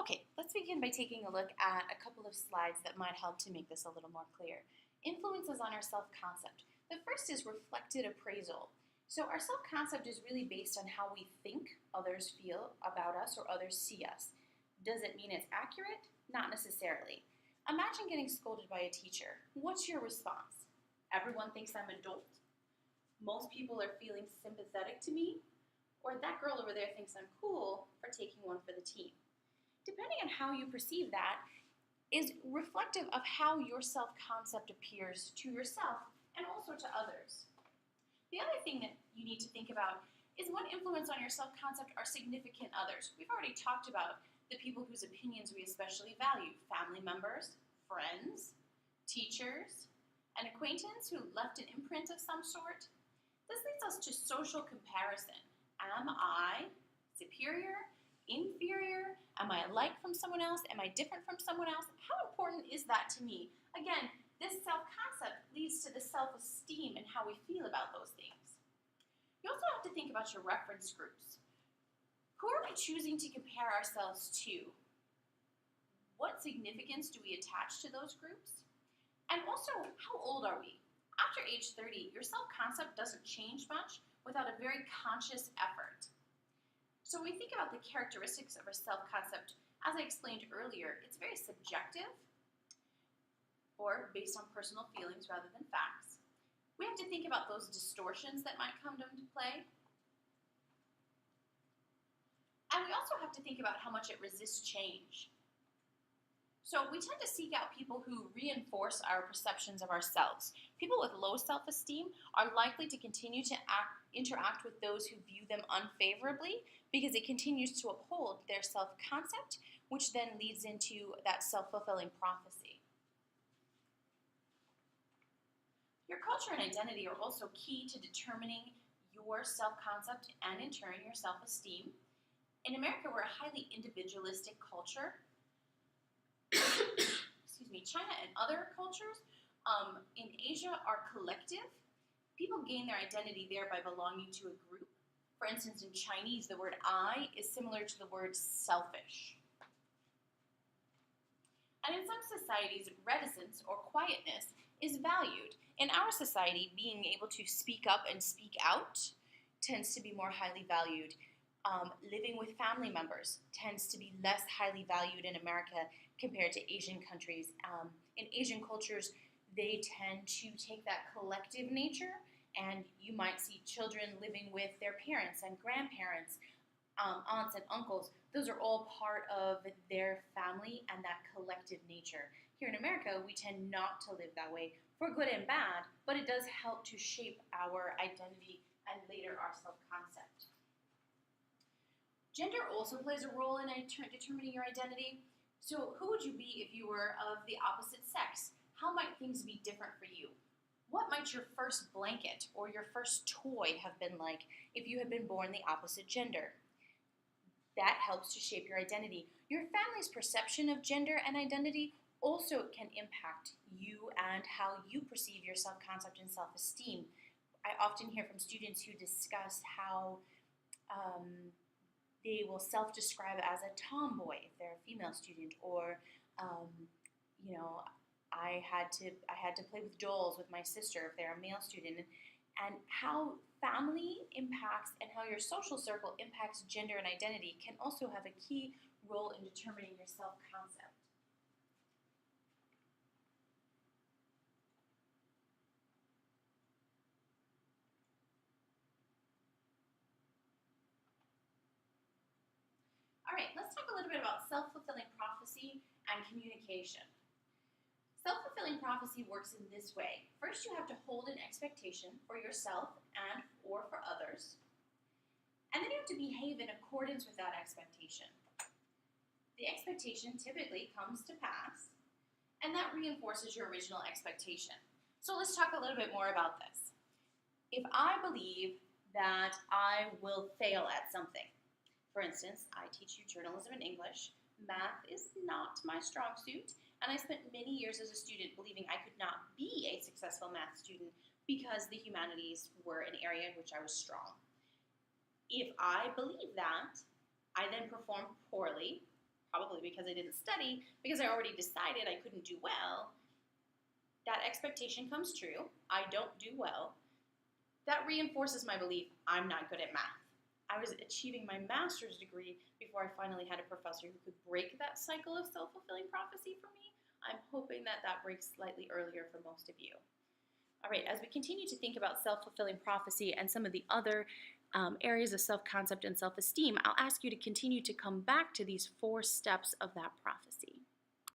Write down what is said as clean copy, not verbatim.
Okay, let's begin by taking a look at a couple of slides that might help to make this a little more clear. Influences on our self-concept. The first is reflected appraisal. So our self-concept is really based on how we think others feel about us or others see us. Does it mean it's accurate? Not necessarily. Imagine getting scolded by a teacher. What's your response? Everyone thinks I'm a dolt. Most people are feeling sympathetic to me. Or that girl over there thinks I'm cool for taking one for the team. Depending on how you perceive that is reflective of how your self-concept appears to yourself and also to others. The other thing that you need to think about is what influence on your self-concept are significant others. We've already talked about the people whose opinions we especially value: family members, friends, teachers, an acquaintance who left an imprint of some sort. This leads us to social comparison. Am I superior? Inferior? Am I alike from someone else? Am I different from someone else? How important is that to me? Again, this self-concept leads to the self-esteem and how we feel about those things. You also have to think about your reference groups. Who are we choosing to compare ourselves to? What significance do we attach to those groups? And also, how old are we? After age 30, your self-concept doesn't change much without a very conscious effort. So when we think about the characteristics of our self-concept, as I explained earlier, it's very subjective or based on personal feelings rather than facts. We have to think about those distortions that might come into play. And we also have to think about how much it resists change. So we tend to seek out people who reinforce our perceptions of ourselves. People with low self-esteem are likely to continue to interact with those who view them unfavorably because it continues to uphold their self-concept, which then leads into that self-fulfilling prophecy. Your culture and identity are also key to determining your self-concept and in turn your self-esteem. In America, we're a highly individualistic culture. Excuse me, China and other cultures in Asia are collective. People gain their identity there by belonging to a group. For instance, in Chinese, the word I is similar to the word selfish. And in some societies, reticence or quietness is valued. In our society, being able to speak up and speak out tends to be more highly valued. Living with family members tends to be less highly valued in America compared to Asian countries. In Asian cultures, they tend to take that collective nature, and you might see children living with their parents and grandparents, aunts and uncles. Those are all part of their family and that collective nature. Here in America, we tend not to live that way, for good and bad, but it does help to shape our identity and later our self-concept. Gender also plays a role in determining your identity. So who would you be if you were of the opposite sex? How might things be different for you? What might your first blanket or your first toy have been like if you had been born the opposite gender? That helps to shape your identity. Your family's perception of gender and identity also can impact you and how you perceive your self-concept and self-esteem. I often hear from students who discuss how they will self-describe as a tomboy if they're a female student, or I had to play with dolls with my sister if they're a male student, and how family impacts and how your social circle impacts gender and identity can also have a key role in determining your self-concept. All right, let's talk a little bit about self-fulfilling prophecy and communication. Self-fulfilling prophecy works in this way. First, you have to hold an expectation for yourself and or for others, and then you have to behave in accordance with that expectation. The expectation typically comes to pass, and that reinforces your original expectation. So let's talk a little bit more about this. If I believe that I will fail at something, for instance, I teach you journalism and English. Math is not my strong suit, and I spent many years as a student believing I could not be a successful math student because the humanities were an area in which I was strong. If I believe that, I then perform poorly, probably because I didn't study, because I already decided I couldn't do well, that expectation comes true. I don't do well. That reinforces my belief I'm not good at math. I was achieving my master's degree before I finally had a professor who could break that cycle of self-fulfilling prophecy for me. I'm hoping that that breaks slightly earlier for most of you. All right, as we continue to think about self-fulfilling prophecy and some of the other areas of self-concept and self-esteem, I'll ask you to continue to come back to these 4 steps of that prophecy.